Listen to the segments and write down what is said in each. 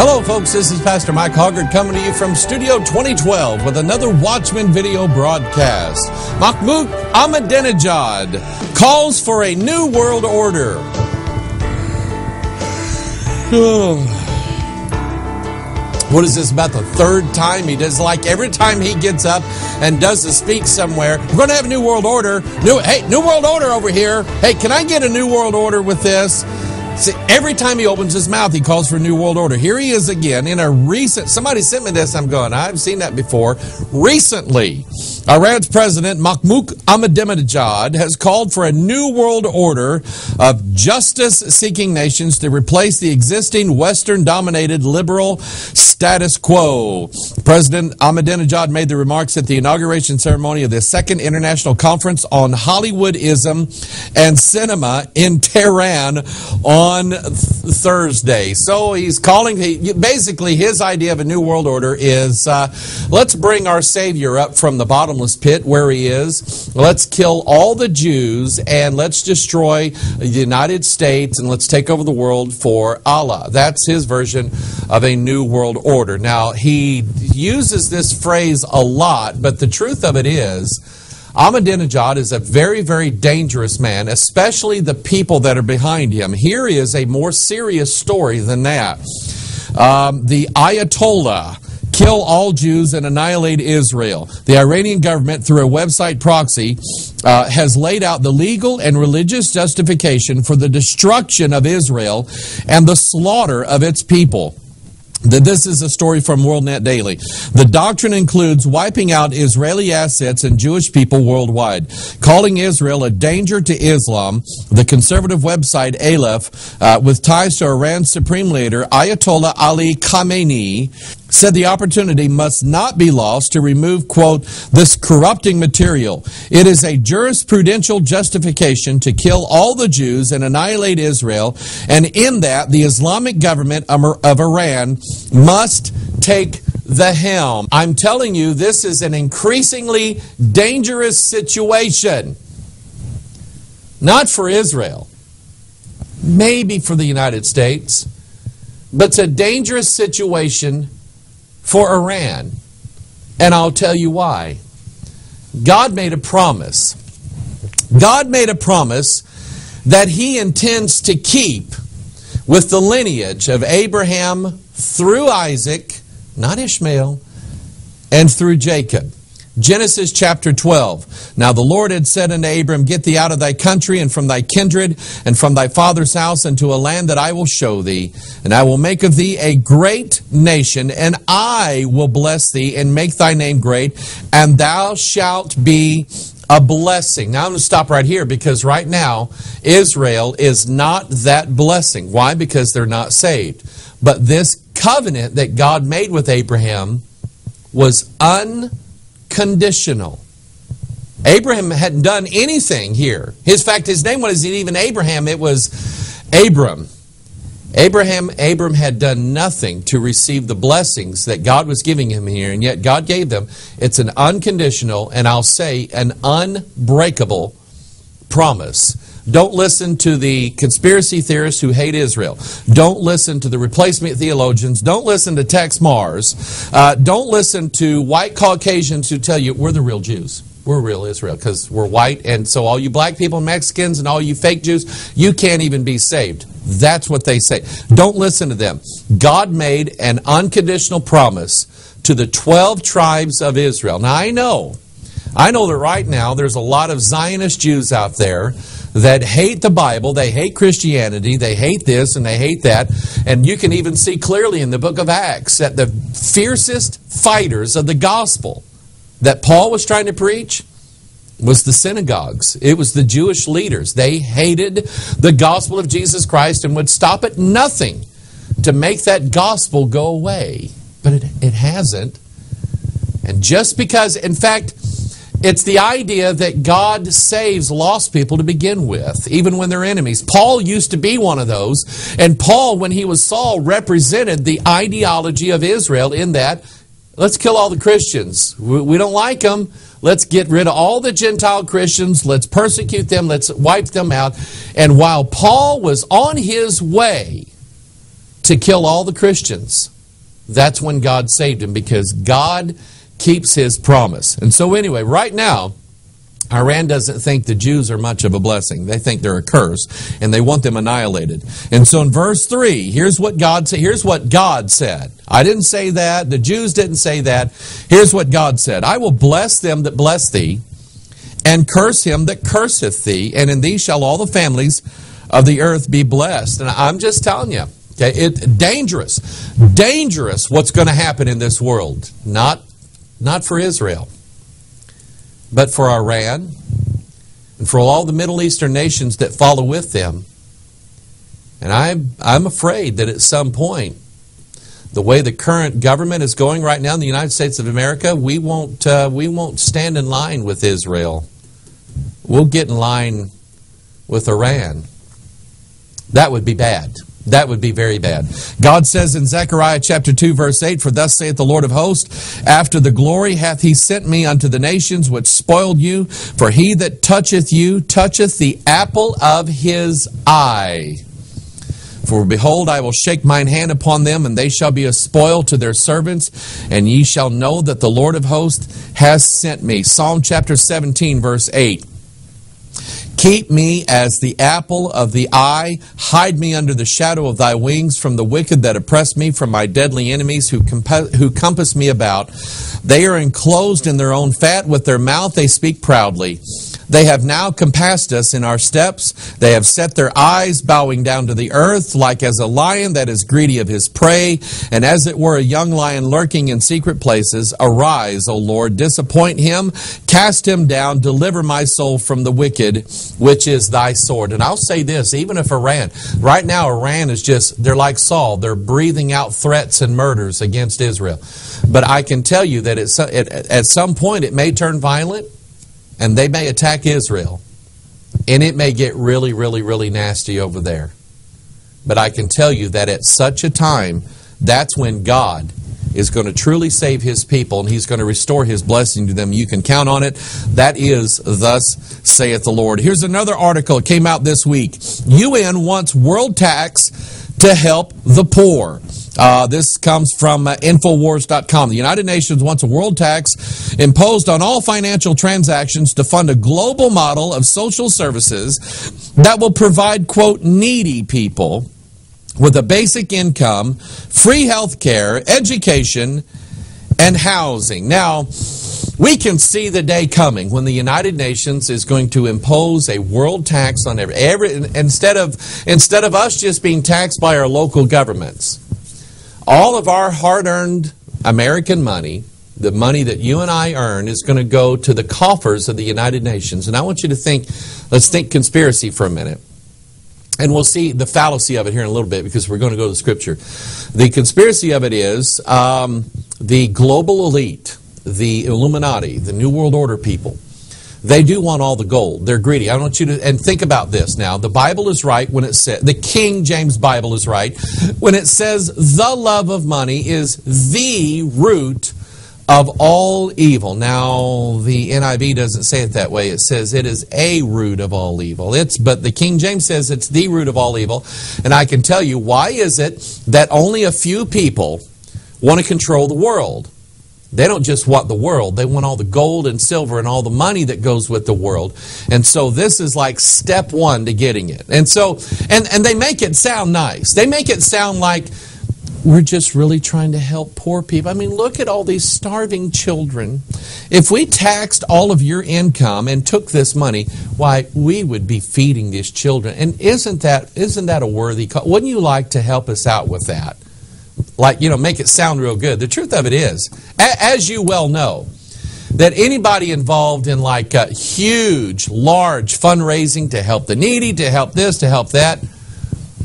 Hello folks, this is Pastor Mike Hoggard coming to you from Studio 2012 with another Watchman video broadcast. Mahmoud Ahmadinejad calls for a new world order. What is this, about the third time he does? Like every time he gets up and does a speech somewhere, we're going to have a new world order. New world order over here. Hey, can I get a new world order with this? See, every time he opens his mouth, he calls for a new world order. Here he is again in a recent, somebody sent me this, I'm going, I've seen that before. Recently, Iran's president, Mahmoud Ahmadinejad, has called for a new world order of justice-seeking nations to replace the existing Western-dominated liberal status quo. President Ahmadinejad made the remarks at the inauguration ceremony of the Second International Conference on Hollywoodism and Cinema in Tehran on Thursday. So he's calling, basically his idea of a new world order is, let's bring our Savior up from the bottomless pit where he is. Let's kill all the Jews and let's destroy the United States and let's take over the world for Allah. That's his version of a new world order. Now, he uses this phrase a lot, but the truth of it is, Ahmadinejad is a very, very dangerous man, especially the people that are behind him. Here is a more serious story than that. The Ayatollah, kill all Jews and annihilate Israel. The Iranian government, through a website proxy, has laid out the legal and religious justification for the destruction of Israel and the slaughter of its people. This is a story from WorldNet Daily. The doctrine includes wiping out Israeli assets and Jewish people worldwide, calling Israel a danger to Islam. The conservative website Aleph, with ties to Iran's supreme leader Ayatollah Ali Khamenei, said the opportunity must not be lost to remove, quote, this corrupting material. It is a jurisprudential justification to kill all the Jews and annihilate Israel, and in that the Islamic government of Iran must take the helm. I'm telling you, this is an increasingly dangerous situation. Not for Israel, maybe for the United States, but it's a dangerous situation for Iran. And I'll tell you why. God made a promise. God made a promise that he intends to keep with the lineage of Abraham through Isaac, not Ishmael, and through Jacob. Genesis chapter 12. Now the Lord had said unto Abram, get thee out of thy country and from thy kindred and from thy father's house unto a land that I will show thee. And I will make of thee a great nation, and I will bless thee and make thy name great, and thou shalt be a blessing. Now I'm going to stop right here because right now Israel is not that blessing. Why? Because they're not saved. But this covenant that God made with Abraham was unconditional. Abraham hadn't done anything here. In fact, his name wasn't even Abraham, it was Abram. Abram had done nothing to receive the blessings that God was giving him here, and yet God gave them. It's an unconditional, and I'll say an unbreakable promise. Don't listen to the conspiracy theorists who hate Israel. Don't listen to the replacement theologians. Don't listen to Tex Mars. Don't listen to white Caucasians who tell you we're the real Jews. We're real Israel because we're white, and so all you black people and Mexicans and all you fake Jews, you can't even be saved. That's what they say. Don't listen to them. God made an unconditional promise to the 12 tribes of Israel. Now I know that right now there's a lot of Zionist Jews out there that hate the Bible, they hate Christianity, they hate this and they hate that. And you can even see clearly in the book of Acts that the fiercest fighters of the gospel that Paul was trying to preach was the synagogues. It was the Jewish leaders. They hated the gospel of Jesus Christ and would stop at nothing to make that gospel go away. But it hasn't. And just because, in fact, it's the idea that God saves lost people to begin with, even when they're enemies. Paul used to be one of those. And Paul, when he was Saul, represented the ideology of Israel in that, let's kill all the Christians. We don't like them. Let's get rid of all the Gentile Christians. Let's persecute them. Let's wipe them out. And while Paul was on his way to kill all the Christians, that's when God saved him, because God keeps his promise. And so anyway, right now, Iran doesn't think the Jews are much of a blessing. They think they're a curse, and they want them annihilated. And so in verse 3, here's what God said. I didn't say that. The Jews didn't say that. Here's what God said. I will bless them that bless thee, and curse him that curseth thee, and in thee shall all the families of the earth be blessed. And I'm just telling you, okay, it's dangerous what's going to happen in this world. Not for Israel, but for Iran and for all the Middle Eastern nations that follow with them. And I'm afraid that at some point, the way the current government is going right now in the United States of America, we won't stand in line with Israel. We'll get in line with Iran. That would be bad. That would be very bad. God says in Zechariah chapter 2 verse 8, For thus saith the Lord of hosts, After the glory hath he sent me unto the nations which spoiled you, for he that toucheth you toucheth the apple of his eye. For behold, I will shake mine hand upon them, and they shall be a spoil to their servants, and ye shall know that the Lord of hosts has sent me. Psalm chapter 17 verse 8. Keep me as the apple of the eye. Hide me under the shadow of thy wings from the wicked that oppress me, from my deadly enemies who compass me about. They are enclosed in their own fat. With their mouth they speak proudly. They have now compassed us in our steps. They have set their eyes bowing down to the earth, like as a lion that is greedy of his prey, and as it were a young lion lurking in secret places. Arise, O Lord, disappoint him, cast him down, deliver my soul from the wicked, which is thy sword. And I'll say this, even if Iran, right now Iran is just, they're like Saul, they're breathing out threats and murders against Israel. But I can tell you that at some point it may turn violent, and they may attack Israel, and it may get really, really, really nasty over there. But I can tell you that at such a time, that's when God is going to truly save his people, and he's going to restore his blessing to them. You can count on it. That is, thus saith the Lord. Here's another article. It came out this week. UN wants world tax to help the poor. This comes from Infowars.com. The United Nations wants a world tax imposed on all financial transactions to fund a global model of social services that will provide, quote, needy people with a basic income, free health care, education, and housing. Now, we can see the day coming when the United Nations is going to impose a world tax on every instead of us just being taxed by our local governments. All of our hard-earned American money, the money that you and I earn, is going to go to the coffers of the United Nations. And I want you to think, let's think conspiracy for a minute. And we'll see the fallacy of it here in a little bit, because we're going to go to the Scripture. The conspiracy of it is the global elite, the Illuminati, the New World Order people. They do want all the gold. They're greedy. I want you to, and think about this now. The Bible is right when it says, the King James Bible is right when it says the love of money is the root of all evil. Now, the NIV doesn't say it that way. It says it is a root of all evil. But the King James says it's the root of all evil. And I can tell you, why is it that only a few people want to control the world? They don't just want the world. They want all the gold and silver and all the money that goes with the world. And so this is like step one to getting it. And so, and they make it sound nice. They make it sound like we're just really trying to help poor people. I mean, look at all these starving children. If we taxed all of your income and took this money, why, we would be feeding these children. And isn't that a worthy cause? Wouldn't you like to help us out with that? Like, you know, make it sound real good. The truth of it is, as you well know, that anybody involved in like huge, large fundraising to help the needy, to help this, to help that,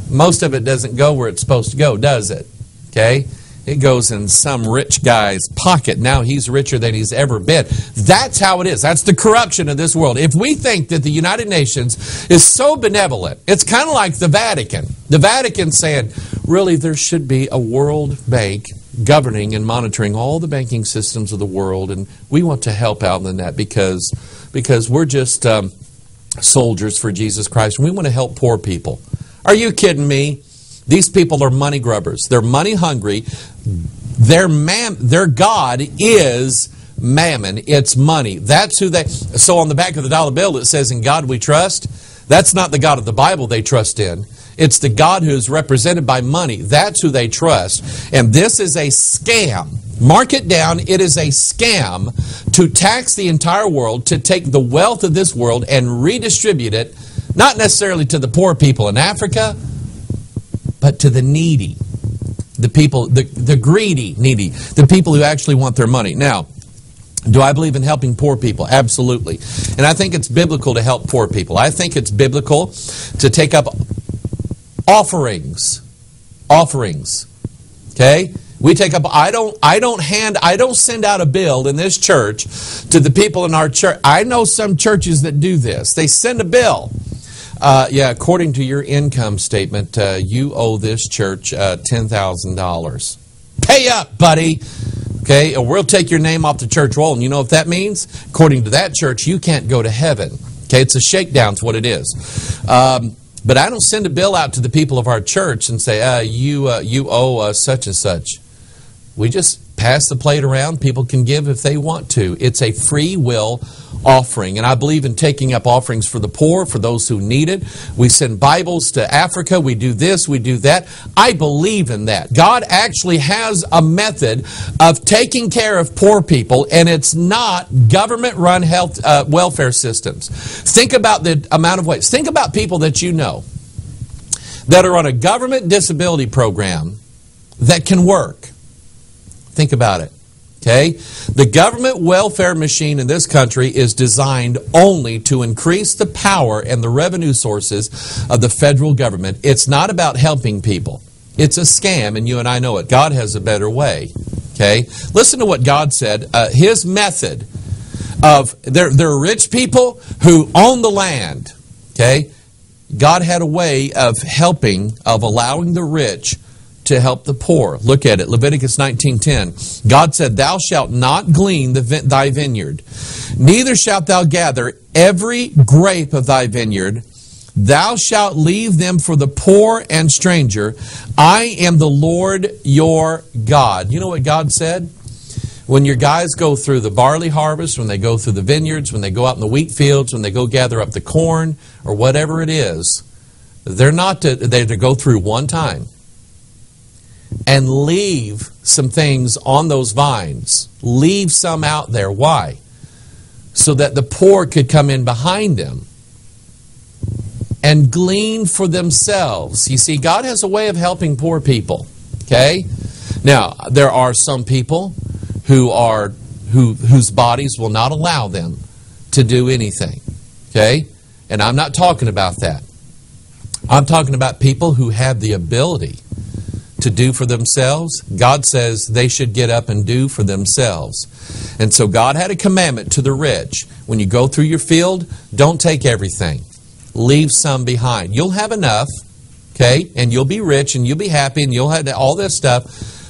most of it doesn't go where it's supposed to go, does it? Okay? It goes in some rich guy's pocket. Now he's richer than he's ever been. That's how it is. That's the corruption of this world. If we think that the United Nations is so benevolent, it's kind of like the Vatican. The Vatican saying, really, there should be a world bank governing and monitoring all the banking systems of the world, and we want to help out in that because we're just soldiers for Jesus Christ, and we want to help poor people. Are you kidding me? These people are money grubbers. They're money hungry. Their God is mammon. It's money. That's who they... So on the back of the dollar bill it says, "In God we trust." That's not the God of the Bible they trust in. It's the God who is represented by money. That's who they trust. And this is a scam. Mark it down. It is a scam to tax the entire world, to take the wealth of this world and redistribute it, not necessarily to the poor people in Africa, but to the needy. The people, the greedy, needy. The people who actually want their money. Now, do I believe in helping poor people? Absolutely. And I think it's biblical to help poor people. I think it's biblical to take up offerings. Okay? We take up, I don't send out a bill in this church to the people in our church. I know some churches that do this. They send a bill. According to your income statement, you owe this church $10,000. Pay up, buddy. Okay, or we'll take your name off the church roll. And you know what that means? According to that church, you can't go to heaven. Okay, it's a shakedown, is what it is. But I don't send a bill out to the people of our church and say, you owe such and such. We just pass the plate around. People can give if they want to. It's a free will offering. And I believe in taking up offerings for the poor, for those who need it. We send Bibles to Africa. We do this, we do that. I believe in that. God actually has a method of taking care of poor people, and it's not government-run health welfare systems. Think about the amount of ways. Think about people that you know that are on a government disability program that can work. Think about it. Okay? The government welfare machine in this country is designed only to increase the power and the revenue sources of the federal government. It's not about helping people. It's a scam, and you and I know it. God has a better way. Okay? Listen to what God said. His method of, there are rich people who own the land. Okay? God had a way of helping, of allowing the rich to help the poor. Look at it. Leviticus 19:10. God said, "Thou shalt not glean thy vineyard, neither shalt thou gather every grape of thy vineyard. Thou shalt leave them for the poor and stranger. I am the Lord your God." You know what God said? When your guys go through the barley harvest, when they go through the vineyards, when they go out in the wheat fields, when they go gather up the corn, or whatever it is, they're to go through one time and leave some things on those vines. Leave some out there. Why? So that the poor could come in behind them and glean for themselves. You see, God has a way of helping poor people. Okay? Now, there are some people whose bodies will not allow them to do anything. Okay? And I'm not talking about that. I'm talking about people who have the ability to do for themselves. God says they should get up and do for themselves. And so God had a commandment to the rich. When you go through your field, don't take everything. Leave some behind. You'll have enough, okay? And you'll be rich and you'll be happy and you'll have all this stuff.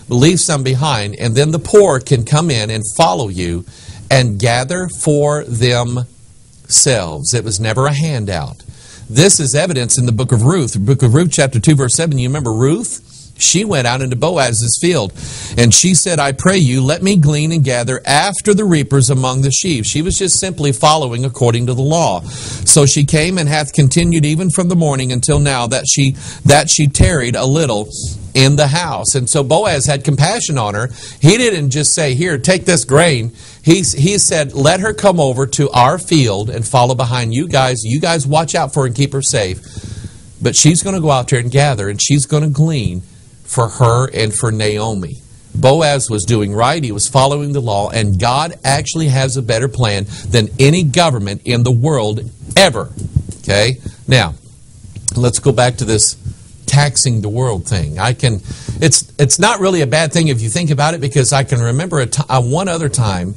But leave some behind. And then the poor can come in and follow you and gather for themselves. It was never a handout. This is evidence in the book of Ruth. The book of Ruth, chapter 2, verse 7. You remember Ruth? She went out into Boaz's field, and she said, "I pray you, let me glean and gather after the reapers among the sheaves." She was just simply following according to the law. So she came and hath continued even from the morning until now, that she tarried a little in the house. And so Boaz had compassion on her. He didn't just say, "Here, take this grain." He said, "Let her come over to our field and follow behind you guys. You guys watch out for her and keep her safe. But she's going to go out there and gather, and she's going to glean for her and for Naomi." Boaz was doing right. He was following the law, and God actually has a better plan than any government in the world ever. Okay? Now, let's go back to this taxing the world thing. It's not really a bad thing if you think about it, because I can remember one other time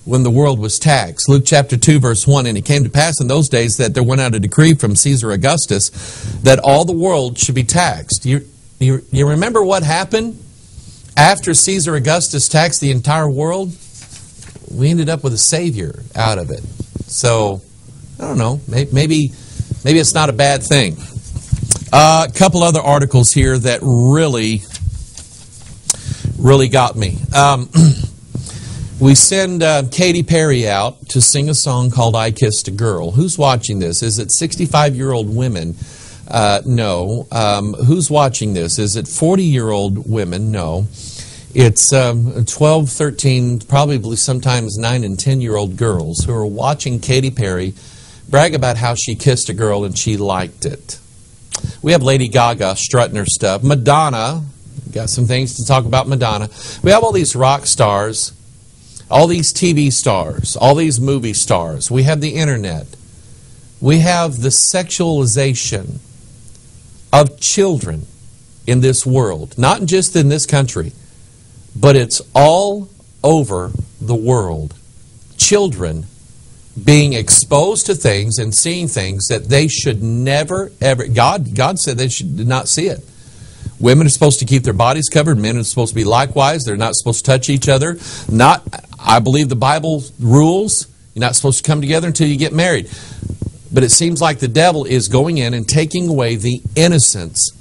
when the world was taxed. Luke chapter 2, verse 1, "And it came to pass in those days that there went out a decree from Caesar Augustus that all the world should be taxed." You remember what happened after Caesar Augustus taxed the entire world? We ended up with a savior out of it. So, I don't know. Maybe it's not a bad thing. A couple other articles here that really really got me. We send Katy Perry out to sing a song called I Kissed a Girl. Who's watching this? Is it 65-year-old women? No. Who's watching this? Is it 40-year-old women? No. It's 12, 13, probably sometimes 9 and 10-year-old girls who are watching Katy Perry brag about how she kissed a girl and she liked it. We have Lady Gaga strutting her stuff. Madonna, got some things to talk about Madonna. We have all these rock stars, all these TV stars, all these movie stars. We have the internet. We have the sexualization of children in this world. Not just in this country, but it's all over the world. Children being exposed to things and seeing things that they should never, ever... God said they should not see it. Women are supposed to keep their bodies covered. Men are supposed to be likewise. They're not supposed to touch each other. I believe the Bible rules. You're not supposed to come together until you get married. But it seems like the devil is going in and taking away the innocence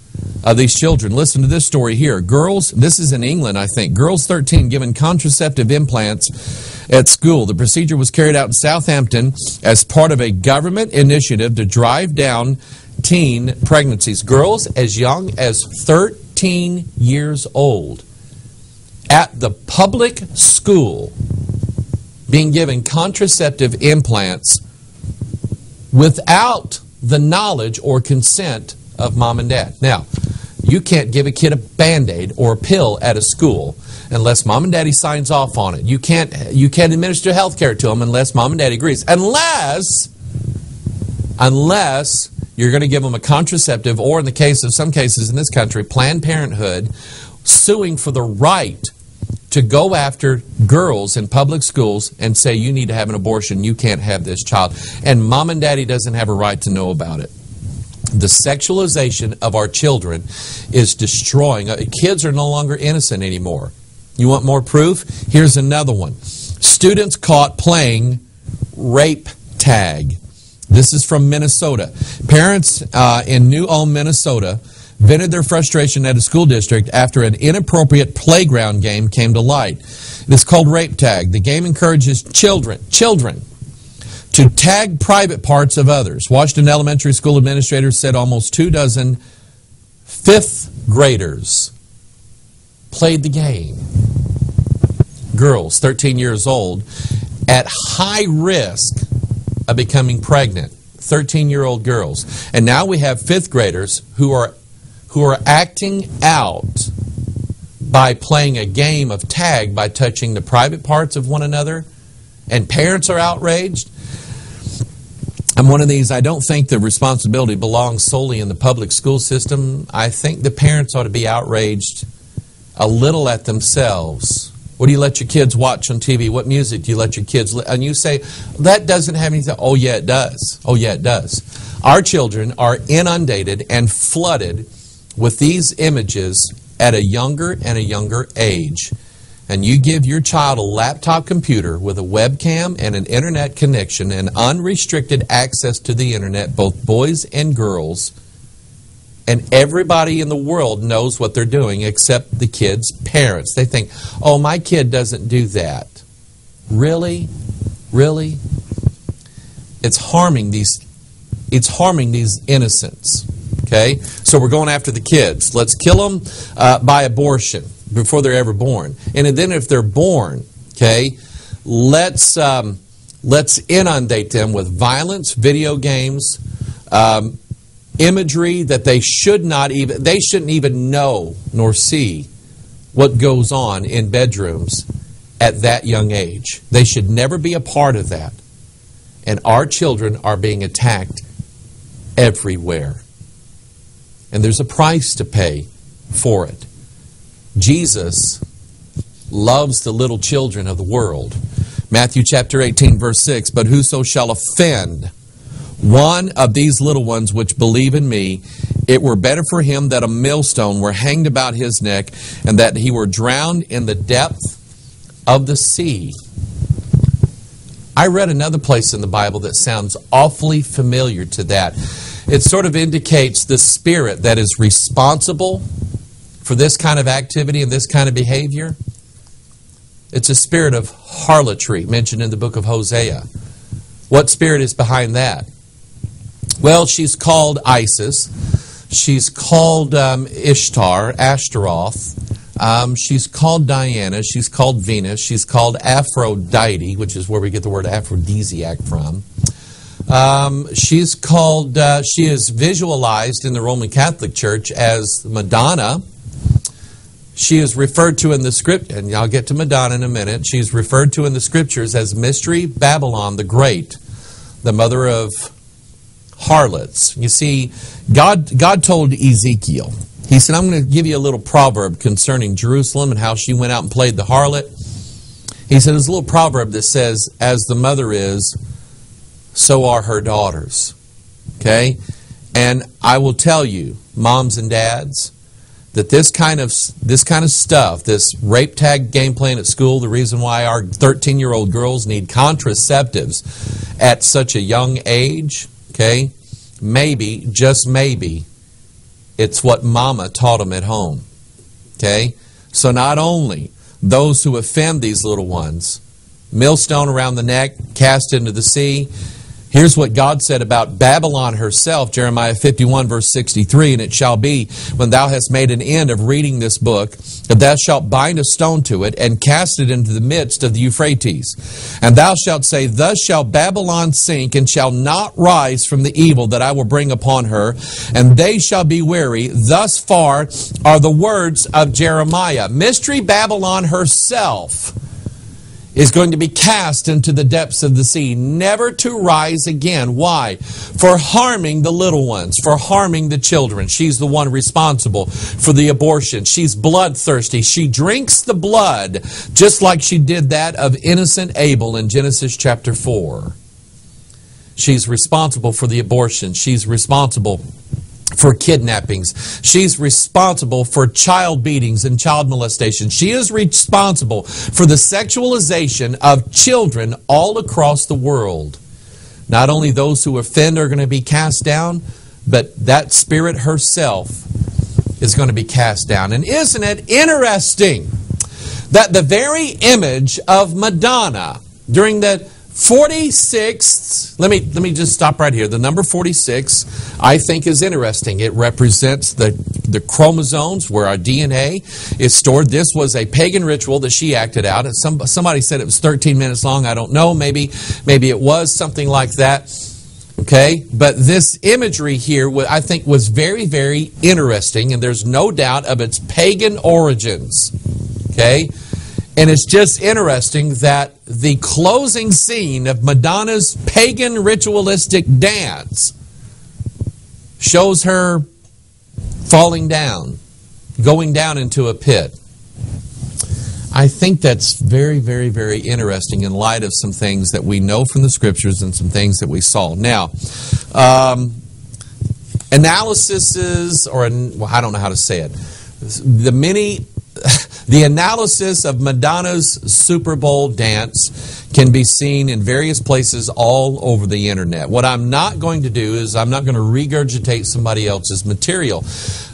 of these children. Listen to this story here. Girls, this is in England, I think. Girls 13 given contraceptive implants at school. The procedure was carried out in Southampton as part of a government initiative to drive down teen pregnancies. Girls as young as 13 years old at the public school being given contraceptive implants without the knowledge or consent of mom and dad. Now, you can't give a kid a Band-Aid or a pill at a school unless mom and daddy signs off on it. You can't administer health care to them unless mom and daddy agrees. Unless you're going to give them a contraceptive, or in the case of some cases in this country, Planned Parenthood suing for the right to go after girls in public schools and say, you need to have an abortion, you can't have this child. And mom and daddy doesn't have a right to know about it. The sexualization of our children is destroying. Kids are no longer innocent anymore. You want more proof? Here's another one. Students caught playing rape tag. This is from Minnesota. Parents in New Ulm, Minnesota, vented their frustration at a school district after an inappropriate playground game came to light. It is called rape tag. The game encourages children to tag private parts of others. Washington Elementary School administrators said almost 24 fifth graders played the game. Girls, 13 years old, at high risk of becoming pregnant. 13-year-old girls. And now we have fifth graders who are acting out by playing a game of tag by touching the private parts of one another, and parents are outraged. I'm one of these, I don't think the responsibility belongs solely in the public school system. I think the parents ought to be outraged a little at themselves. What do you let your kids watch on TV? What music do you let your kids listen? And you say, that doesn't have anything. Oh, yeah, it does. Oh, yeah, it does. Our children are inundated and flooded with these images at a younger and a younger age. And you give your child a laptop computer with a webcam and an internet connection and unrestricted access to the internet, both boys and girls, and everybody in the world knows what they're doing except the kid's parents. They think, oh, my kid doesn't do that. Really? Really? It's harming these innocents. Okay? So we're going after the kids. Let's kill them by abortion before they're ever born. And then if they're born, okay, let's inundate them with violence, video games, imagery that they shouldn't even know nor see what goes on in bedrooms at that young age. They should never be a part of that. And our children are being attacked everywhere. And there's a price to pay for it. Jesus loves the little children of the world. Matthew chapter 18, verse 6, but whoso shall offend one of these little ones which believe in me, it were better for him that a millstone were hanged about his neck, and that he were drowned in the depth of the sea. I read another place in the Bible that sounds awfully familiar to that. It sort of indicates the spirit that is responsible for this kind of activity and this kind of behavior? It's a spirit of harlotry mentioned in the book of Hosea. What spirit is behind that? Well, she's called Isis. She's called Ishtar, Ashtaroth. She's called Diana. She's called Venus. She's called Aphrodite, which is where we get the word aphrodisiac from. She's called, she is visualized in the Roman Catholic Church as Madonna. She is referred to in the script, and I'll get to Madonna in a minute. She's referred to in the scriptures as Mystery Babylon the Great, the mother of harlots. You see, God told Ezekiel, He said, I'm going to give you a little proverb concerning Jerusalem and how she went out and played the harlot. He said, there's a little proverb that says, as the mother is, so are her daughters. Okay? And I will tell you, moms and dads, that this kind of stuff, this rape tag game playing at school, the reason why our 13-year-old girls need contraceptives at such a young age, okay, maybe, just maybe, it's what mama taught them at home. Okay? So not only those who offend these little ones, millstone around the neck, cast into the sea. Here's what God said about Babylon herself, Jeremiah 51, verse 63, and it shall be, when thou hast made an end of reading this book, that thou shalt bind a stone to it, and cast it into the midst of the Euphrates. And thou shalt say, thus shall Babylon sink, and shall not rise from the evil that I will bring upon her, and they shall be weary. Thus far are the words of Jeremiah. Mystery Babylon herself is going to be cast into the depths of the sea, never to rise again. Why? For harming the little ones, for harming the children. She's the one responsible for the abortion. She's bloodthirsty. She drinks the blood, just like she did that of innocent Abel in Genesis chapter 4. She's responsible for the abortion. She's responsible for kidnappings. She's responsible for child beatings and child molestation. She is responsible for the sexualization of children all across the world. Not only those who offend are going to be cast down, but that spirit herself is going to be cast down. And isn't it interesting that the very image of Madonna during the 46th, let me just stop right here. The number 46, I think, is interesting. It represents the chromosomes where our DNA is stored. This was a pagan ritual that she acted out. And somebody said it was 13 minutes long. I don't know. Maybe it was something like that. Okay? But this imagery here, I think, was very, very interesting. And there's no doubt of its pagan origins. Okay? And it's just interesting that the closing scene of Madonna's pagan ritualistic dance shows her falling down, going down into a pit. I think that's very, very, very interesting in light of some things that we know from the Scriptures and some things that we saw. Now, analyses, or I don't know how to say it, the analysis of Madonna's Super Bowl dance can be seen in various places all over the internet. What I'm not going to do is I'm not going to regurgitate somebody else's material.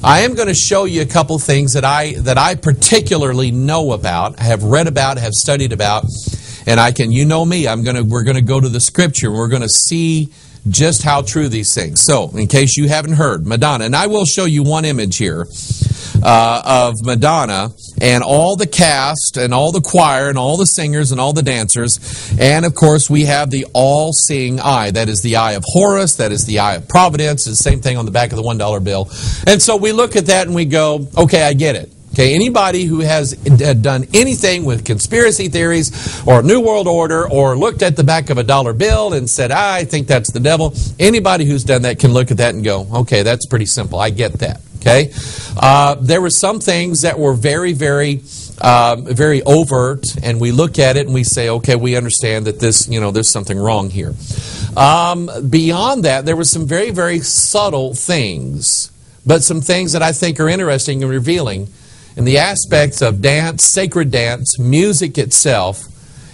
I am going to show you a couple things that I particularly know about, have read about, have studied about, and you know me, we're going to go to the Scripture. We're going to see just how true these things. So, in case you haven't heard, Madonna, and I will show you one image here of Madonna and all the cast and all the choir and all the singers and all the dancers. And, of course, we have the all-seeing eye. That is the eye of Horus. That is the eye of Providence. It's the same thing on the back of the $1 bill. And so we look at that and we go, okay, I get it. Okay, anybody who has done anything with conspiracy theories or New World Order or looked at the back of a $1 bill and said, I think that's the devil, anybody who's done that can look at that and go, okay, that's pretty simple. I get that. Okay, there were some things that were very, very, very overt, and we look at it and we say, okay, we understand that this, there's something wrong here. Beyond that, there were some very, very subtle things, but some things that I think are interesting and revealing in the aspects of dance, sacred dance, music itself,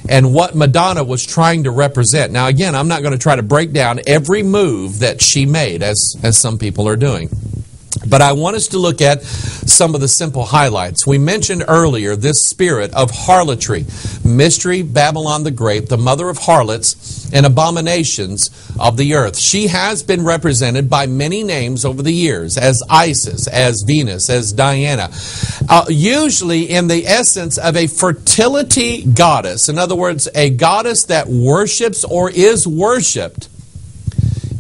and what Madonna was trying to represent. Now, again, I'm not going to try to break down every move that she made, as some people are doing. But I want us to look at some of the simple highlights. We mentioned earlier this spirit of harlotry, mystery, Babylon the Great, the mother of harlots and abominations of the earth. She has been represented by many names over the years, as Isis, as Venus, as Diana, usually in the essence of a fertility goddess. In other words, a goddess that worships or is worshipped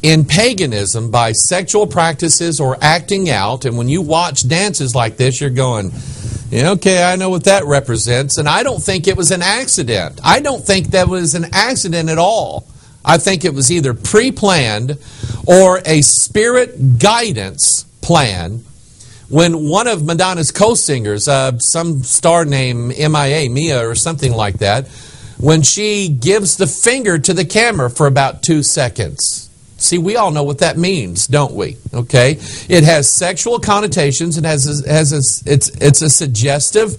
in paganism by sexual practices or acting out. And when you watch dances like this, you're going, yeah, okay, I know what that represents. And I don't think it was an accident. I don't think that was an accident at all. I think it was either pre-planned or a spirit guidance plan. When one of Madonna's co-singers, some star named Mia or something like that, when she gives the finger to the camera for about 2 seconds. See, we all know what that means, don't we? Okay, it has sexual connotations. It it's a suggestive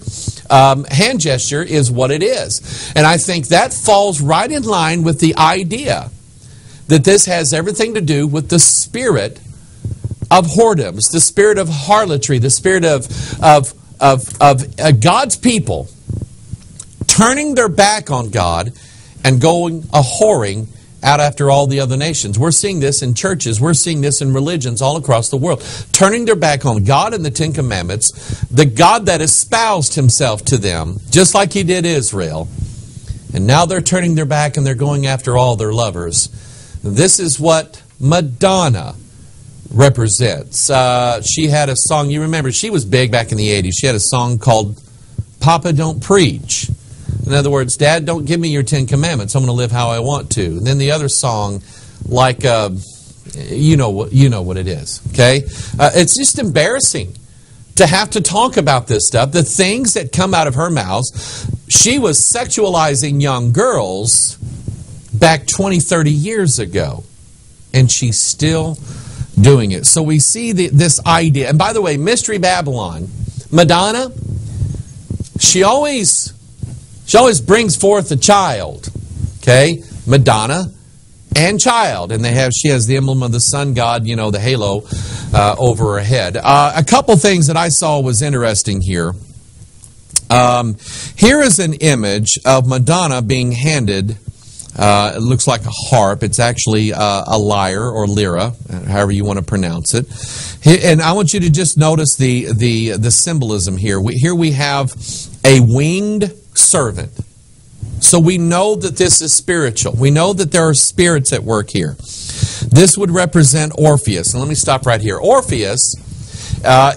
hand gesture, is what it is, and I think that falls right in line with the idea that this has everything to do with the spirit of whoredoms, the spirit of harlotry, the spirit of God's people turning their back on God and going a-whoring out after all the other nations. We're seeing this in churches. We're seeing this in religions all across the world. Turning their back on God and the Ten Commandments, the God that espoused himself to them, just like he did Israel. And now they're turning their back and they're going after all their lovers. This is what Madonna represents. She had a song, you remember, she was big back in the 80s. She had a song called Papa Don't Preach. In other words, Dad, don't give me your 10 Commandments. I'm going to live how I want to. And then the other song, like, you know what it is. Okay? It's just embarrassing to have to talk about this stuff. The things that come out of her mouth. She was sexualizing young girls back 20, 30 years ago. And she's still doing it. So we see this idea. And by the way, Mystery Babylon, Madonna, she always brings forth a child, okay? Madonna and child. And she has the emblem of the sun god, you know, the halo over her head. A couple things that I saw was interesting here. Here is an image of Madonna being handed, it looks like a harp. It's actually a lyre or lyra, however you want to pronounce it. And I want you to just notice the symbolism here. Here we have a winged servant. So we know that this is spiritual. We know that there are spirits at work here. This would represent Orpheus. And let me stop right here. Orpheus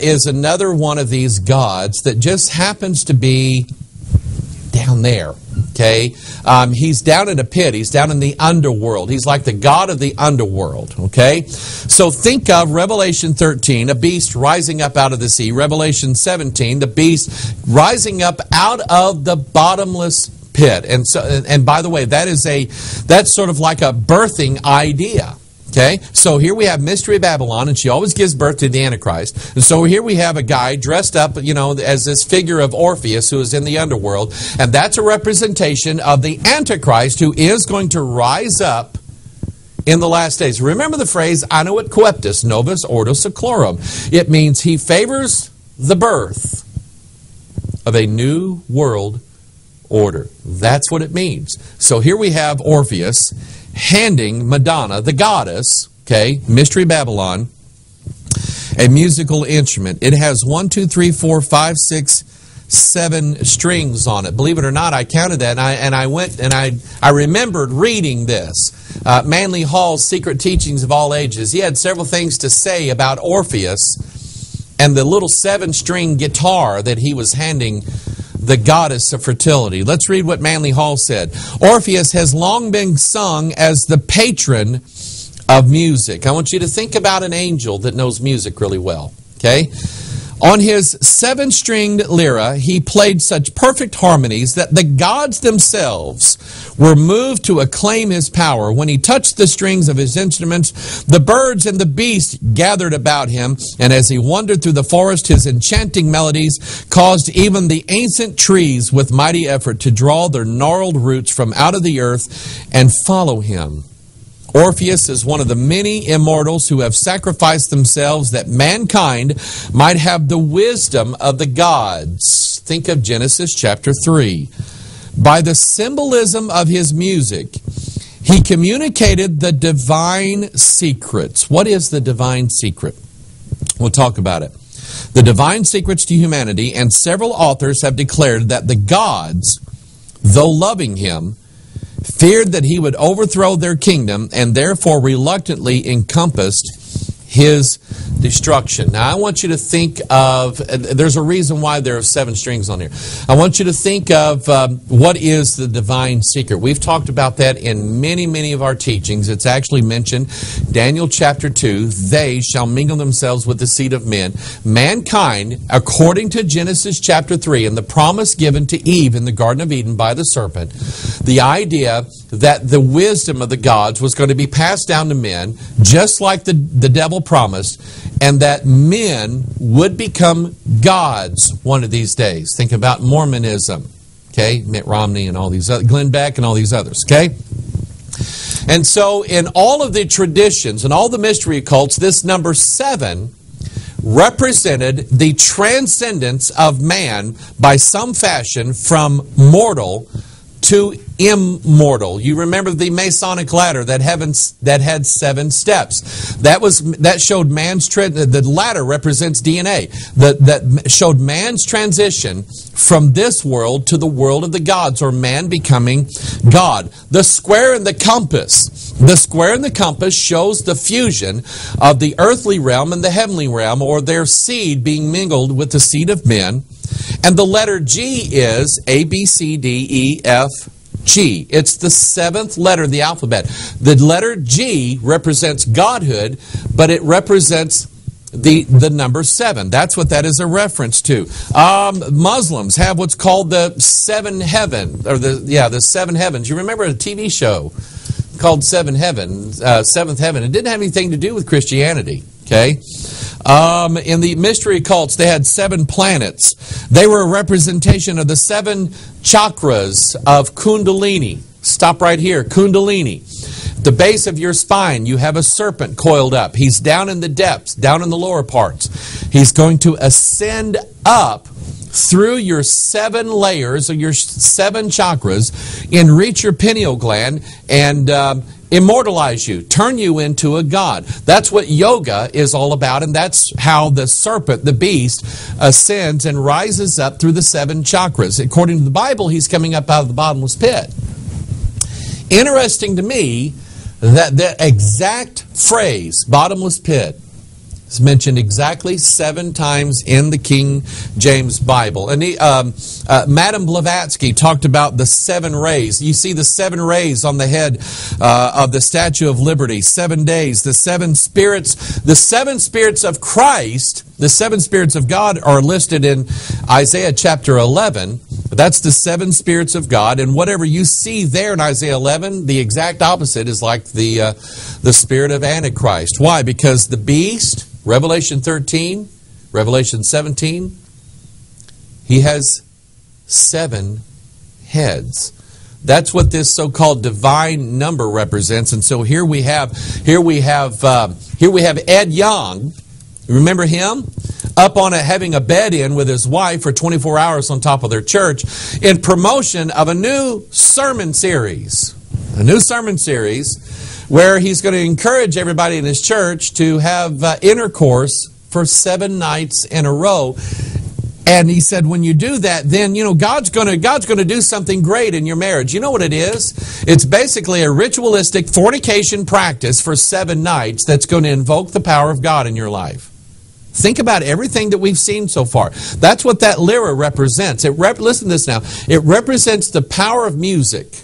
is another one of these gods that just happens to be down there. Okay? He's down in a pit. He's down in the underworld. He's like the god of the underworld. Okay? So think of Revelation 13, a beast rising up out of the sea. Revelation 17, the beast rising up out of the bottomless pit. And by the way, that's sort of like a birthing idea. Okay, so here we have Mystery Babylon, and she always gives birth to the Antichrist. And so here we have a guy dressed up, you know, as this figure of Orpheus who is in the underworld. And that's a representation of the Antichrist who is going to rise up in the last days. Remember the phrase, annuit coeptus novus ordo seclorum. It means he favors the birth of a new world order. That's what it means. So here we have Orpheus handing Madonna, the goddess, okay, Mystery Babylon, a musical instrument. It has 1, 2, 3, 4, 5, 6, 7 strings on it. Believe it or not, I counted that, and I went and I remembered reading this. Manly Hall's Secret Teachings of All Ages. He had several things to say about Orpheus and the little 7-string guitar that he was handing the goddess of fertility. Let's read what Manly Hall said. Orpheus has long been sung as the patron of music. I want you to think about an angel that knows music really well. Okay? On his 7-stringed lyra, he played such perfect harmonies that the gods themselves were moved to acclaim his power. When he touched the strings of his instruments, the birds and the beasts gathered about him, and as he wandered through the forest, his enchanting melodies caused even the ancient trees with mighty effort to draw their gnarled roots from out of the earth and follow him. Orpheus is one of the many immortals who have sacrificed themselves that mankind might have the wisdom of the gods. Think of Genesis chapter 3. By the symbolism of his music, he communicated the divine secrets. What is the divine secret? We'll talk about it. The divine secrets to humanity, and several authors have declared that the gods, though loving him, feared that he would overthrow their kingdom and therefore reluctantly encompassed his destruction. Now, I want you to think of, there's a reason why there are 7 strings on here. I want you to think of what is the divine secret. We've talked about that in many, many of our teachings. It's actually mentioned, Daniel chapter 2, they shall mingle themselves with the seed of men. Mankind, according to Genesis chapter 3 and the promise given to Eve in the Garden of Eden by the serpent, the idea that the wisdom of the gods was going to be passed down to men, just like the devil promised, and that men would become gods one of these days. Think about Mormonism, okay? Mitt Romney and all these other, Glenn Beck and all these others, okay? And so in all of the traditions and all the mystery cults, this number 7 represented the transcendence of man by some fashion from mortal to immortal. You remember the Masonic ladder that had 7 steps. That showed man's the ladder represents DNA. That showed man's transition from this world to the world of the gods, or man becoming God. The square and the compass. The square and the compass shows the fusion of the earthly realm and the heavenly realm, or their seed being mingled with the seed of men. And the letter G is A, B, C, D, E, F, G. It's the 7th letter of the alphabet. The letter G represents godhood, but it represents the number 7. That's what that is a reference to. Muslims have what's called the 7 heaven, or the 7 heavens. You remember a TV show called Seventh Heaven. It didn't have anything to do with Christianity. Okay. In the mystery cults, they had 7 planets. They were a representation of the 7 chakras of Kundalini. Stop right here. Kundalini. At the base of your spine, you have a serpent coiled up. He's down in the depths, down in the lower parts. He's going to ascend up through your 7 layers, or your 7 chakras, and reach your pineal gland and immortalize you, turn you into a god. That's what yoga is all about, and that's how the serpent, the beast, ascends and rises up through the 7 chakras. According to the Bible, he's coming up out of the bottomless pit. Interesting to me that the exact phrase, bottomless pit, is mentioned exactly 7 times in the King James Bible. And Madame Blavatsky talked about the 7 rays. You see the 7 rays on the head of the Statue of Liberty. 7 days. The 7 spirits. The 7 spirits of Christ, the 7 spirits of God, are listed in Isaiah chapter 11. That's the 7 spirits of God. And whatever you see there in Isaiah 11, the exact opposite is like the spirit of Antichrist. Why? Because the beast, Revelation 13, Revelation 17, he has 7 heads. That's what this so-called divine number represents. And so here we have Ed Young. Remember him? Up on having a bed in with his wife for 24 hours on top of their church in promotion of a new sermon series. A new sermon series where he's going to encourage everybody in his church to have intercourse for 7 nights in a row. And he said, when you do that, then, God's going to do something great in your marriage. You know what it is? It's basically a ritualistic fornication practice for 7 nights that's going to invoke the power of God in your life. Think about everything that we've seen so far. That's what that lyra represents. Listen to this now. It represents the power of music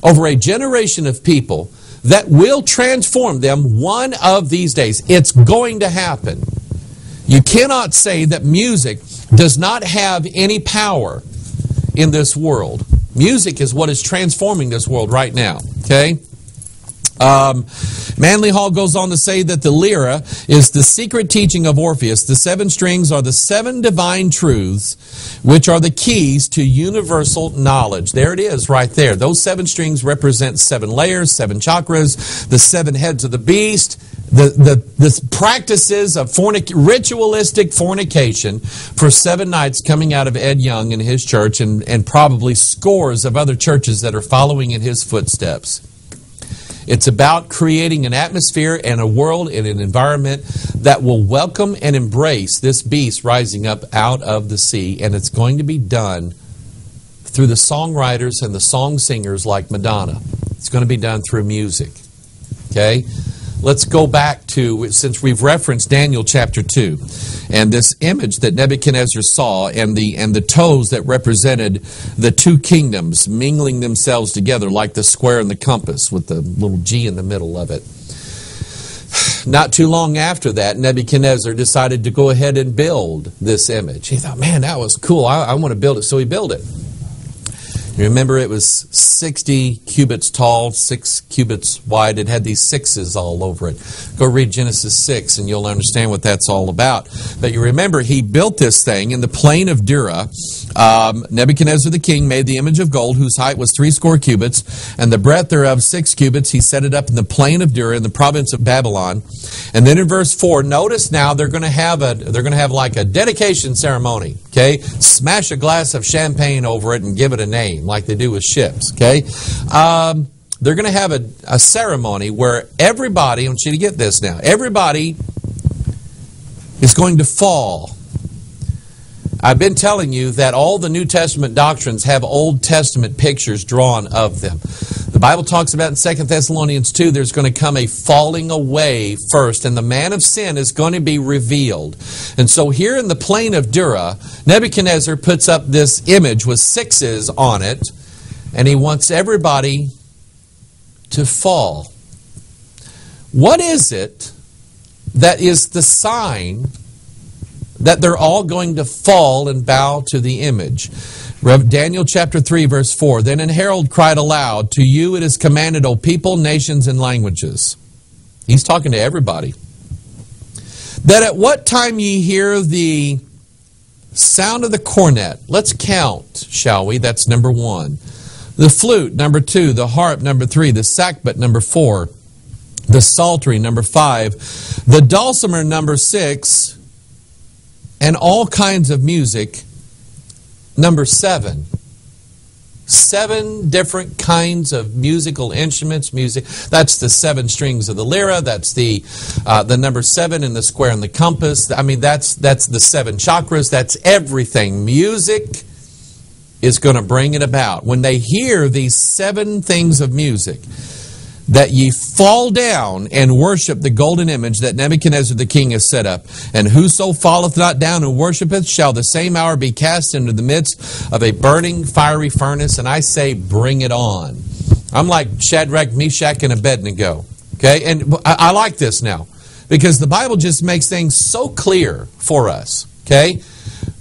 over a generation of people that will transform them one of these days. It's going to happen. You cannot say that music does not have any power in this world. Music is what is transforming this world right now. Okay? Manly Hall goes on to say that the lyra is the secret teaching of Orpheus. The 7 strings are the 7 divine truths, which are the keys to universal knowledge. There it is right there. Those 7 strings represent 7 layers, 7 chakras, the 7 heads of the beast, the practices of ritualistic fornication for 7 nights coming out of Ed Young and his church, and probably scores of other churches that are following in his footsteps. It's about creating an atmosphere and a world and an environment that will welcome and embrace this beast rising up out of the sea. And it's going to be done through the songwriters and the song singers like Madonna. It's going to be done through music. Okay? Let's go back to, since we've referenced Daniel chapter 2, and this image that Nebuchadnezzar saw, and the toes that represented the 2 kingdoms mingling themselves together like the square and the compass with the little G in the middle of it. Not too long after that, Nebuchadnezzar decided to go ahead and build this image. He thought, man, that was cool. I want to build it. So he built it. You remember it was 60 cubits tall, 6 cubits wide. It had these 6s all over it. Go read Genesis 6 and you'll understand what that's all about. But you remember he built this thing in the plain of Dura. Nebuchadnezzar the king made the image of gold whose height was 60 cubits and the breadth thereof 6 cubits. He set it up in the plain of Dura in the province of Babylon. And then in verse 4, notice now they're going to have like a dedication ceremony. Okay? Smash a glass of champagne over it and give it a name, like they do with ships, okay? They're going to have a ceremony where everybody, I want you to get this now, everybody is going to fall. I've been telling you that all the New Testament doctrines have Old Testament pictures drawn of them. The Bible talks about in 2 Thessalonians 2, there's going to come a falling away first, and the man of sin is going to be revealed. And so here in the plain of Dura, Nebuchadnezzar puts up this image with 6s on it, and he wants everybody to fall. What is it that is the sign that they're all going to fall and bow to the image? Daniel chapter 3, verse 4. Then an herald cried aloud, to you it is commanded, O people, nations, and languages. He's talking to everybody. That at what time ye hear the sound of the cornet. Let's count, shall we? That's number 1. The flute, number 2. The harp, number 3. The sackbut, number 4. The psaltery, number 5. The dulcimer, number 6. And all kinds of music, number 7. 7 different kinds of musical instruments. Music. That's the 7 strings of the lyra. That's the number 7 in the square and the compass. I mean, that's the 7 chakras. That's everything. Music is going to bring it about. When they hear these 7 things of music, that ye fall down and worship the golden image that Nebuchadnezzar the king has set up. And whoso falleth not down and worshipeth shall the same hour be cast into the midst of a burning fiery furnace. And I say, bring it on. I'm like Shadrach, Meshach, and Abednego. Okay? And I like this now, because the Bible just makes things so clear for us. Okay?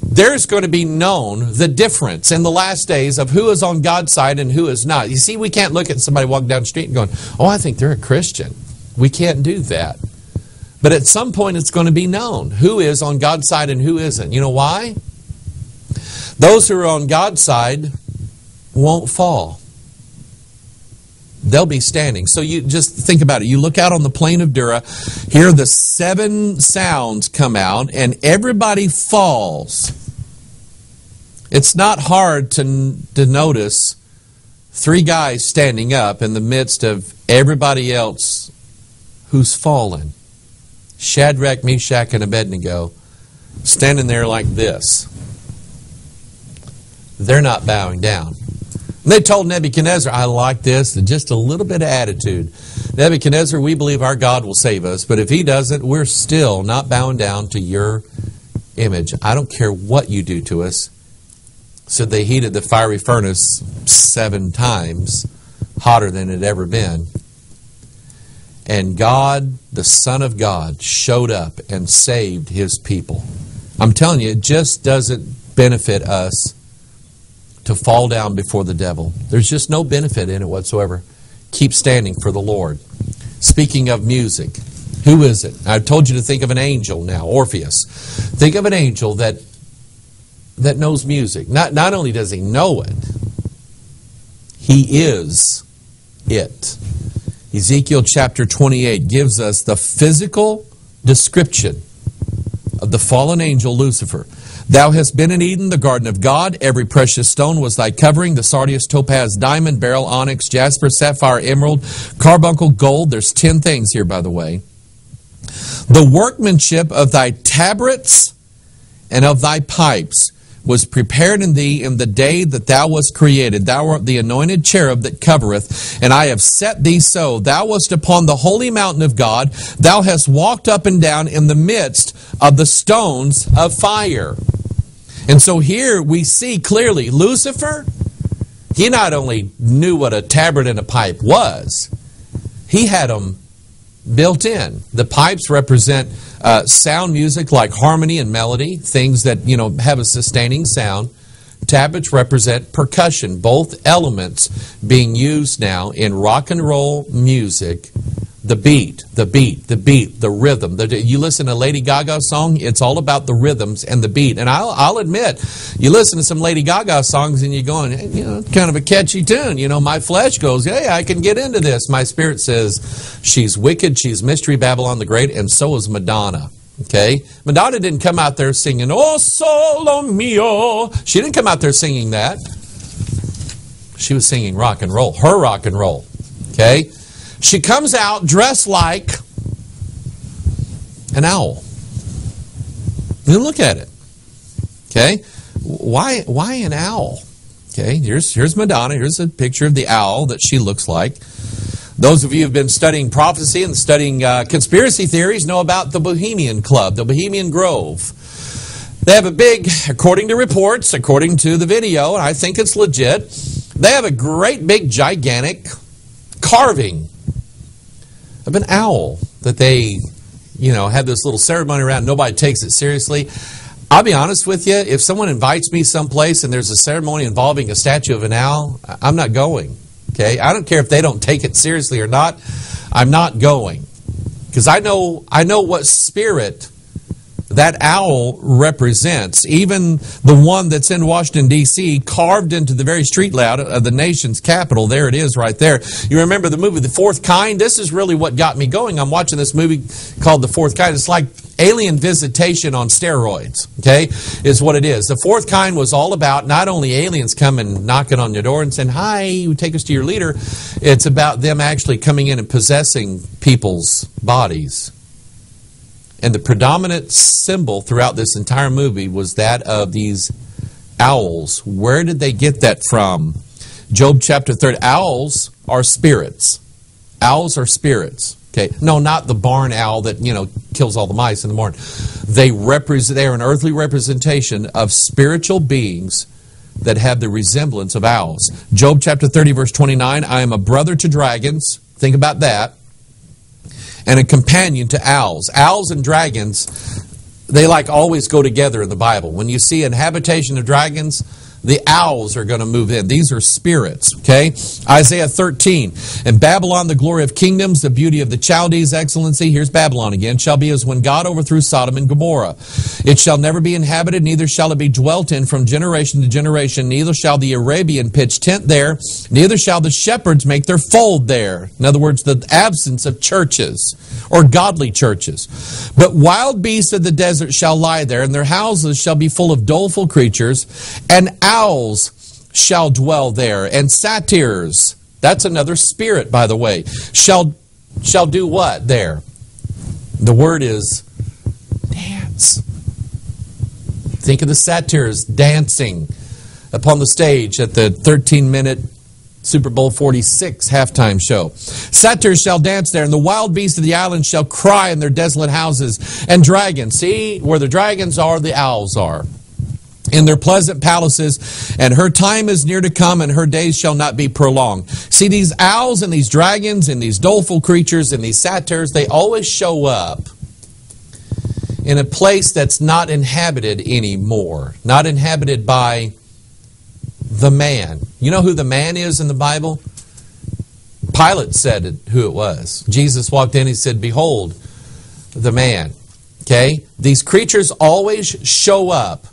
There's going to be known the difference in the last days of who is on God's side and who is not. You see, we can't look at somebody walking down the street and going, oh, I think they're a Christian. We can't do that. But at some point it's going to be known who is on God's side and who isn't. You know why? Those who are on God's side won't fall. They'll be standing. So you just think about it. You look out on the plain of Dura, hear the 7 sounds come out, and everybody falls. It's not hard to notice 3 guys standing up in the midst of everybody else who's fallen. Shadrach, Meshach, and Abednego standing there like this. They're not bowing down. And they told Nebuchadnezzar, I like this, just a little bit of attitude. Nebuchadnezzar, we believe our God will save us, but if he doesn't, we're still not bowing down to your image. I don't care what you do to us. So they heated the fiery furnace 7 times, hotter than it had ever been. And God, the Son of God, showed up and saved his people. I'm telling you, it just doesn't benefit us to fall down before the devil. There's just no benefit in it whatsoever. Keep standing for the Lord. Speaking of music, who is it? I've told you to think of an angel now, Orpheus. Think of an angel that knows music. Not only does he know it, he is it. Ezekiel chapter 28 gives us the physical description of the fallen angel Lucifer. Thou hast been in Eden, the garden of God. Every precious stone was thy covering, the sardius, topaz, diamond, beryl, onyx, jasper, sapphire, emerald, carbuncle, gold. There's 10 things here, by the way. The workmanship of thy tabrets and of thy pipes was prepared in thee in the day that thou wast created. Thou art the anointed cherub that covereth, and I have set thee so. Thou wast upon the holy mountain of God. Thou hast walked up and down in the midst of the stones of fire. And so here we see clearly Lucifer, he not only knew what a tabret and a pipe was, he had them built in. The pipes represent sound music like harmony and melody, things that, have a sustaining sound. Tabrets represent percussion, both elements being used now in rock and roll music. The beat, the rhythm. You listen to a Lady Gaga song, it's all about the rhythms and the beat. And I'll admit, you listen to some Lady Gaga songs and you're going, hey, kind of a catchy tune. My flesh goes, hey, I can get into this. My spirit says, she's wicked, she's Mystery Babylon the Great, and so is Madonna. Okay? Madonna didn't come out there singing, oh, solo mio. She didn't come out there singing that. She was singing rock and roll, her rock and roll. Okay? She comes out dressed like an owl. You look at it. Okay? Why an owl? Okay, here's Madonna. Here's a picture of the owl that she looks like. Those of you who have been studying prophecy and studying conspiracy theories know about the Bohemian Club, the Bohemian Grove. They have a big, according to reports, according to the video, and I think it's legit, they have a great big gigantic carving of an owl that they, have this little ceremony around. Nobody takes it seriously. I'll be honest with you, if someone invites me someplace and there's a ceremony involving a statue of an owl, I'm not going. Okay? I don't care if they don't take it seriously or not. I'm not going. Because I know what spirit that owl represents. Even the one that's in Washington, D.C., carved into the very street layout of the nation's capital. There it is right there. You remember the movie The Fourth Kind? This is really what got me going. I'm watching this movie called The Fourth Kind. It's like alien visitation on steroids, okay, is what it is. The Fourth Kind was all about not only aliens coming knocking on your door and saying, hi, take us to your leader. It's about them actually coming in and possessing people's bodies. And the predominant symbol throughout this entire movie was that of these owls. Where did they get that from? Job chapter 30. Owls are spirits. Owls are spirits. Okay, no, not the barn owl that, kills all the mice in the morning. They are an earthly representation of spiritual beings that have the resemblance of owls. Job chapter 30, verse 29, I am a brother to dragons. Think about that. And a companion to owls. Owls and dragons, they always go together in the Bible. When you see an habitation of dragons, the owls are going to move in. These are spirits, okay? Isaiah 13, and Babylon, the glory of kingdoms, the beauty of the Chaldees, excellency, here's Babylon again, shall be as when God overthrew Sodom and Gomorrah. It shall never be inhabited, neither shall it be dwelt in from generation to generation, neither shall the Arabian pitch tent there, neither shall the shepherds make their fold there. In other words, the absence of churches or godly churches. But wild beasts of the desert shall lie there, and their houses shall be full of doleful creatures, and owls shall dwell there, and satyrs, that's another spirit, by the way, shall do what there? The word is dance. Think of the satyrs dancing upon the stage at the 13-minute Super Bowl 46 halftime show. Satyrs shall dance there, and the wild beasts of the island shall cry in their desolate houses. And dragons, see, where the dragons are, the owls are, in their pleasant palaces, and her time is near to come, and her days shall not be prolonged. See, these owls and these dragons and these doleful creatures and these satyrs, they always show up in a place that's not inhabited anymore, not inhabited by the man. You know who the man is in the Bible? Pilate said who it was. Jesus walked in, he said, behold, the man. Okay? These creatures always show up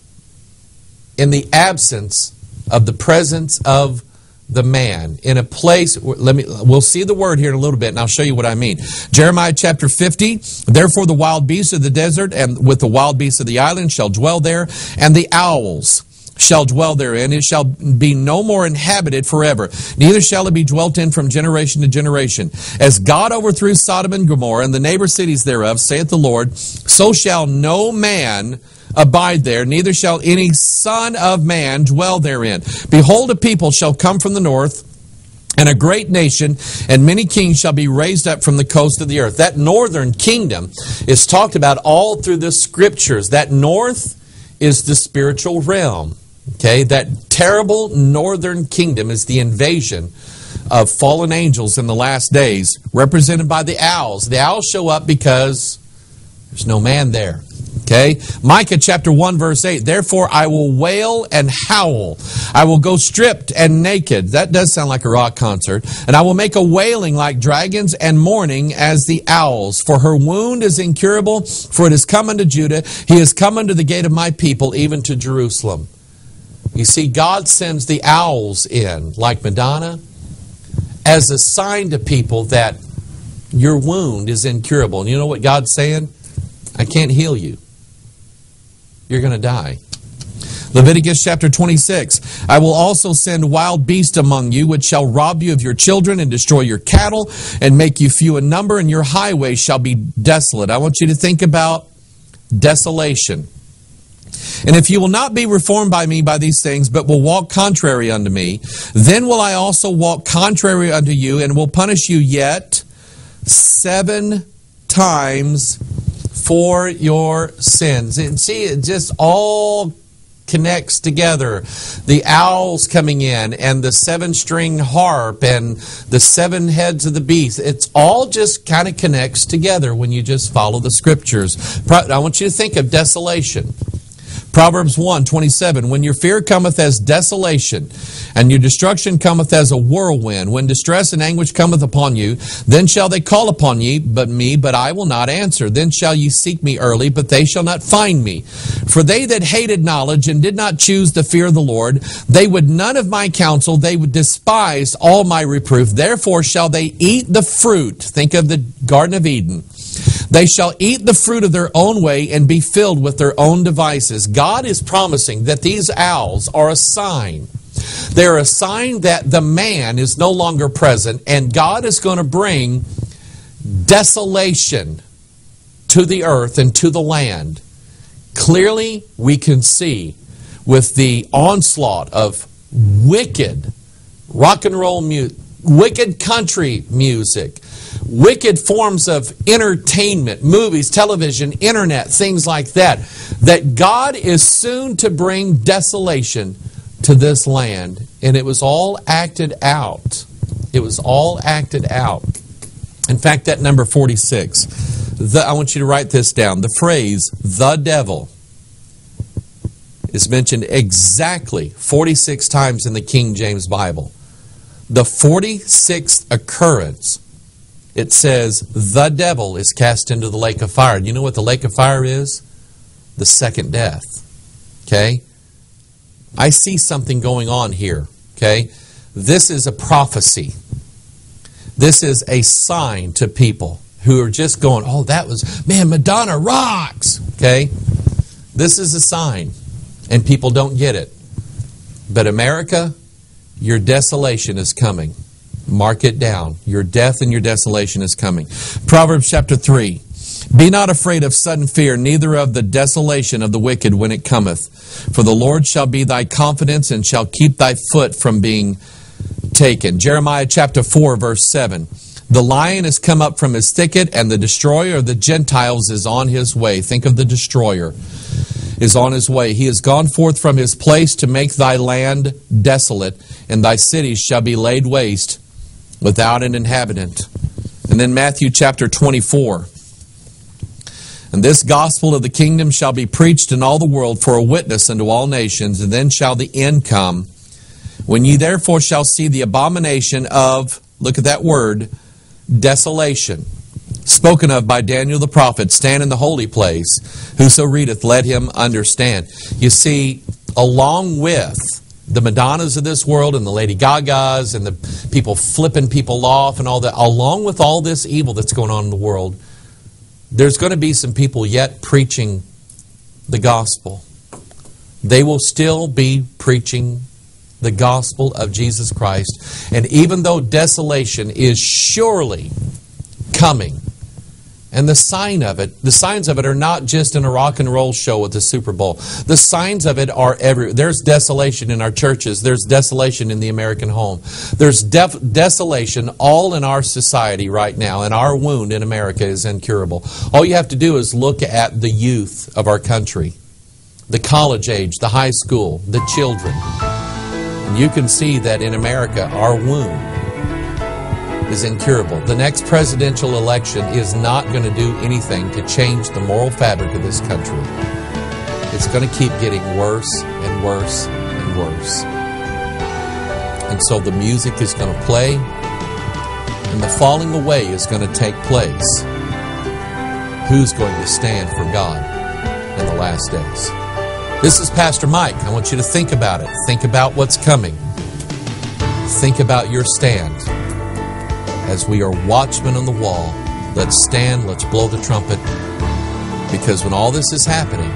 in the absence of the presence of the man. In a place, we'll see the word here in a little bit, and I'll show you what I mean. Jeremiah chapter 50, therefore the wild beasts of the desert and with the wild beasts of the island shall dwell there, and the owls shall dwell therein. It shall be no more inhabited forever, neither shall it be dwelt in from generation to generation. As God overthrew Sodom and Gomorrah and the neighbor cities thereof, saith the Lord, so shall no man abide there, neither shall any son of man dwell therein. Behold, a people shall come from the north, and a great nation, and many kings shall be raised up from the coast of the earth. That northern kingdom is talked about all through the scriptures. That north is the spiritual realm. Okay, that terrible northern kingdom is the invasion of fallen angels in the last days, represented by the owls. The owls show up because there's no man there. Okay, Micah chapter 1 verse 8, therefore I will wail and howl. I will go stripped and naked. That does sound like a rock concert. And I will make a wailing like dragons and mourning as the owls. For her wound is incurable, for it is come unto Judah. He is come unto the gate of my people, even to Jerusalem. You see, God sends the owls in, like Madonna, as a sign to people that your wound is incurable. And you know what God's saying? I can't heal you. You're going to die. Leviticus chapter 26, I will also send wild beasts among you, which shall rob you of your children and destroy your cattle and make you few in number, and your highways shall be desolate. I want you to think about desolation. And if you will not be reformed by me by these things, but will walk contrary unto me, then will I also walk contrary unto you, and will punish you yet 7 times for your sins. And see, it just all connects together. The owls coming in, and the 7-string harp, and the 7 heads of the beast. It's all just kind of connects together when you just follow the scriptures. I want you to think of desolation. Proverbs 1:27, when your fear cometh as desolation, and your destruction cometh as a whirlwind, when distress and anguish cometh upon you, then shall they call upon me, but I will not answer. Then shall ye seek me early, but they shall not find me. For they that hated knowledge and did not choose the fear of the Lord, they would none of my counsel, they would despise all my reproof. Therefore shall they eat the fruit. Think of the Garden of Eden. They shall eat the fruit of their own way and be filled with their own devices. God is promising that these owls are a sign. They're a sign that the man is no longer present, and God is going to bring desolation to the earth and to the land. Clearly, we can see with the onslaught of wicked rock and roll music, wicked country music, wicked forms of entertainment, movies, television, internet, things like that, that God is soon to bring desolation to this land. And it was all acted out. It was all acted out. In fact, that number 46, I want you to write this down. The phrase, the devil, is mentioned exactly 46 times in the King James Bible. The 46th occurrence, it says, the devil is cast into the lake of fire. You know what the lake of fire is? The second death. Okay? I see something going on here. Okay? This is a prophecy. This is a sign to people who are just going, oh, that was, man, Madonna rocks. Okay? This is a sign. And people don't get it. But America, your desolation is coming. Mark it down. Your death and your desolation is coming. Proverbs chapter 3. Be not afraid of sudden fear, neither of the desolation of the wicked when it cometh. For the Lord shall be thy confidence, and shall keep thy foot from being taken. Jeremiah chapter 4, verse 7. The lion is come up from his thicket, and the destroyer of the Gentiles is on his way. Think of the destroyer. Is on his way. He is gone forth from his place to make thy land desolate, and thy cities shall be laid waste without an inhabitant. And then Matthew chapter 24. And this gospel of the kingdom shall be preached in all the world for a witness unto all nations, and then shall the end come. When ye therefore shall see the abomination of Look at that word, desolation. Spoken of by Daniel the prophet, stand in the holy place. Whoso readeth, let him understand. You see, along with the Madonnas of this world and the Lady Gagas and the people flipping people off and all that, along with all this evil that's going on in the world, there's going to be some people yet preaching the gospel. They will still be preaching the gospel of Jesus Christ. And even though desolation is surely coming, and the signs of it are not just in a rock and roll show at the Super Bowl. The signs of it are everywhere. There's desolation in our churches. There's desolation in the American home. There's desolation all in our society right now, and our wound in America is incurable. All you have to do is look at the youth of our country, the college age, the high school, the children. And you can see that in America, our wound is incurable. The next presidential election is not going to do anything to change the moral fabric of this country. It's going to keep getting worse and worse and worse. And so the music is going to play, and the falling away is going to take place. Who's going to stand for God in the last days? This is Pastor Mike. I want you to think about it. Think about what's coming. Think about your stand. As we are watchmen on the wall, let's stand, let's blow the trumpet, because when all this is happening,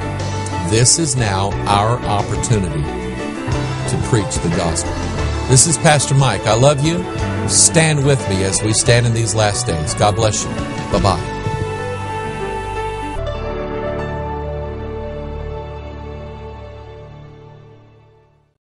this is now our opportunity to preach the gospel. This is Pastor Mike. I love you. Stand with me as we stand in these last days. God bless you. Bye-bye.